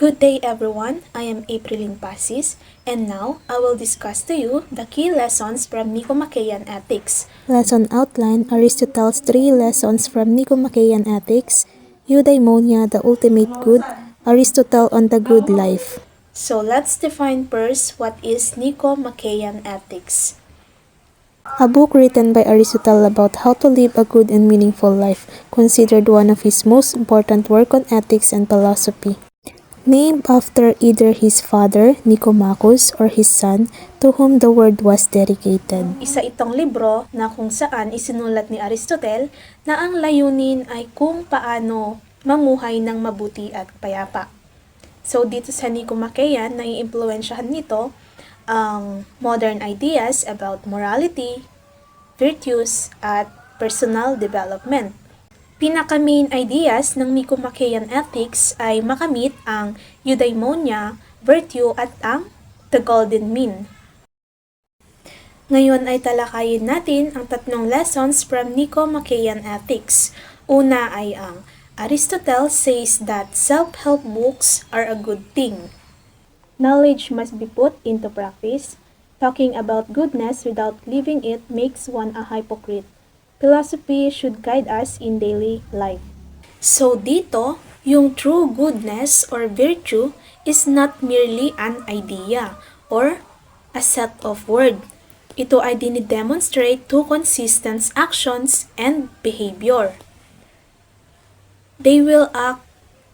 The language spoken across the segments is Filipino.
Good day everyone, I am Aprilin Pasis, and now I will discuss to you the key lessons from Nicomachean Ethics. Lesson outline: Aristotle's 3 lessons from Nicomachean Ethics, Eudaimonia, the ultimate good, Aristotle on the good life. So let's define first what is Nicomachean Ethics. A book written by Aristotle about how to live a good and meaningful life, considered one of his most important work on ethics and philosophy. Named after either his father, Nicomachus, or his son, to whom the word was dedicated. Isa itong libro na kung saan isinulat ni Aristotle na ang layunin ay kung paano mamuhay ng mabuti at payapa. So dito sa Nicomachean, naiimpluwensyahan nito ang modern ideas about morality, virtues, at personal development. Pinaka-main ideas ng Nicomachean Ethics ay makamit ang eudaimonia, virtue, at ang the golden mean. Ngayon ay talakayin natin ang 3 lessons from Nicomachean Ethics. Una ay ang Aristotle says that self-help books are a good thing. Knowledge must be put into practice. Talking about goodness without living it makes one a hypocrite. Philosophy should guide us in daily life. So dito, yung true goodness or virtue is not merely an idea or a set of words. Ito ay dinidemonstrate to consistent actions and behavior. They will act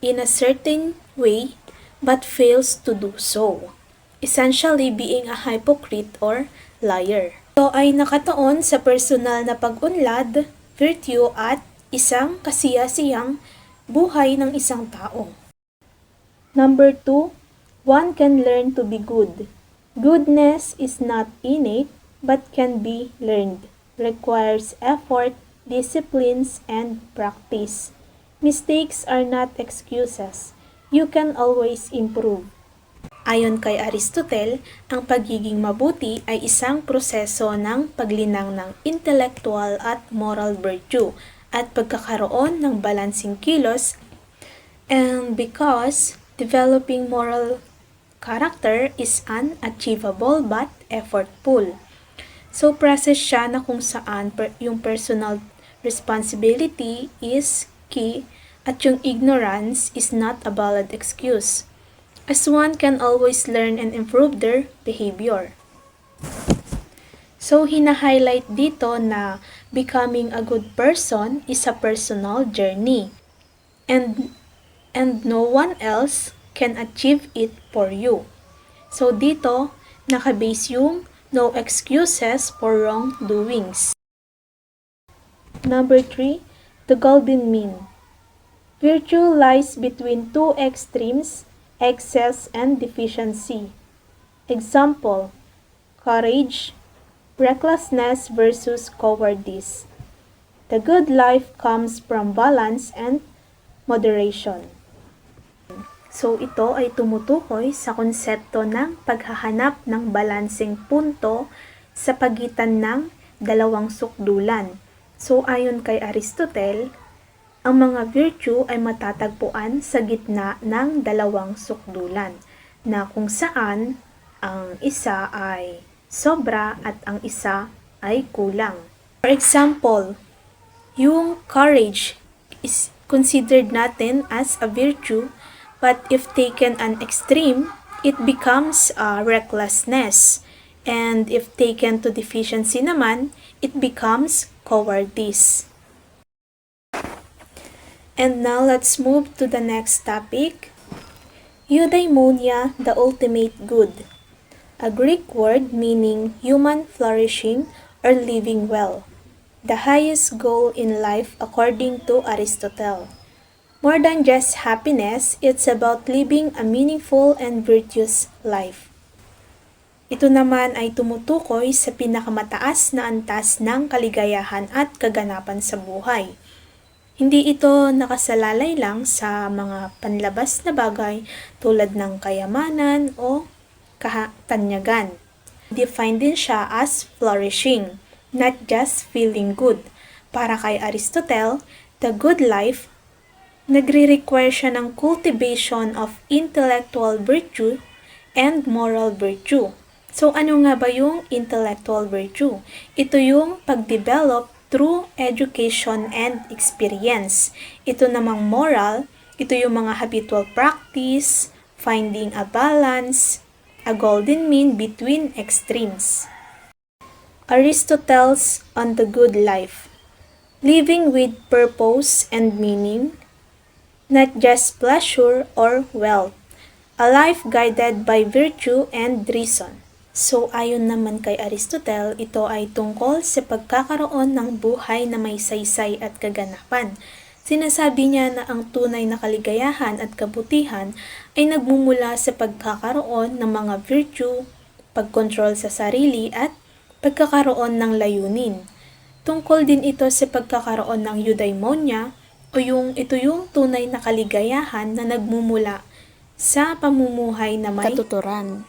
in a certain way but fails to do so, essentially being a hypocrite or liar. Ito ay nakatuon sa personal na pag-unlad, virtue at isang kasiyasiyang buhay ng isang tao. Number 2, one can learn to be good. Goodness is not innate but can be learned, requires effort, disciplines, and practice. Mistakes are not excuses. You can always improve. Ayon kay Aristotle, ang pagiging mabuti ay isang proseso ng paglinang ng intellectual at moral virtue at pagkakaroon ng balansing kilos, and because developing moral character is unachievable but effortful. So process siya na kung saan yung personal responsibility is key at yung ignorance is not a valid excuse, as one can always learn and improve their behavior. So, hina-highlight dito na becoming a good person is a personal journey, and no one else can achieve it for you. So, dito, nakabase yung no excuses for wrongdoings. Number 3, the golden mean. Virtue lies between two extremes, excess and deficiency. Example, courage, recklessness versus cowardice. The good life comes from balance and moderation. So ito ay tumutukoy sa konsepto ng paghahanap ng balanseng punto sa pagitan ng dalawang sukdulan. So ayon kay Aristotle, ang mga virtue ay matatagpuan sa gitna ng dalawang sukdulan na kung saan ang isa ay sobra at ang isa ay kulang. For example, yung courage is considered natin as a virtue, but if taken an extreme, it becomes recklessness. And if taken to deficiency naman, it becomes cowardice. And now let's move to the next topic, eudaimonia, the ultimate good. A Greek word meaning human flourishing or living well. The highest goal in life according to Aristotle. More than just happiness, it's about living a meaningful and virtuous life. Ito naman ay tumutukoy sa pinakamataas na antas ng kaligayahan at kaganapan sa buhay. Hindi ito nakasalalay lang sa mga panlabas na bagay tulad ng kayamanan o katanyagan. Defined din siya as flourishing, not just feeling good. Para kay Aristotle, the good life Nagre-require siya ng cultivation of intellectual virtue and moral virtue. So ano nga ba yung intellectual virtue? Ito yung pag-develop through education and experience. Ito namang moral, ito yung mga habitual practice, finding a balance, a golden mean between extremes. Aristotle's on the good life. Living with purpose and meaning, not just pleasure or wealth. A life guided by virtue and reason. So ayon naman kay Aristotle, ito ay tungkol sa pagkakaroon ng buhay na may saysay at kaganapan. Sinasabi niya na ang tunay na kaligayahan at kabutihan ay nagmumula sa pagkakaroon ng mga virtue, pagkontrol sa sarili at pagkakaroon ng layunin. Tungkol din ito sa pagkakaroon ng eudaimonia o ito yung tunay na kaligayahan na nagmumula sa pamumuhay na may Katuturan.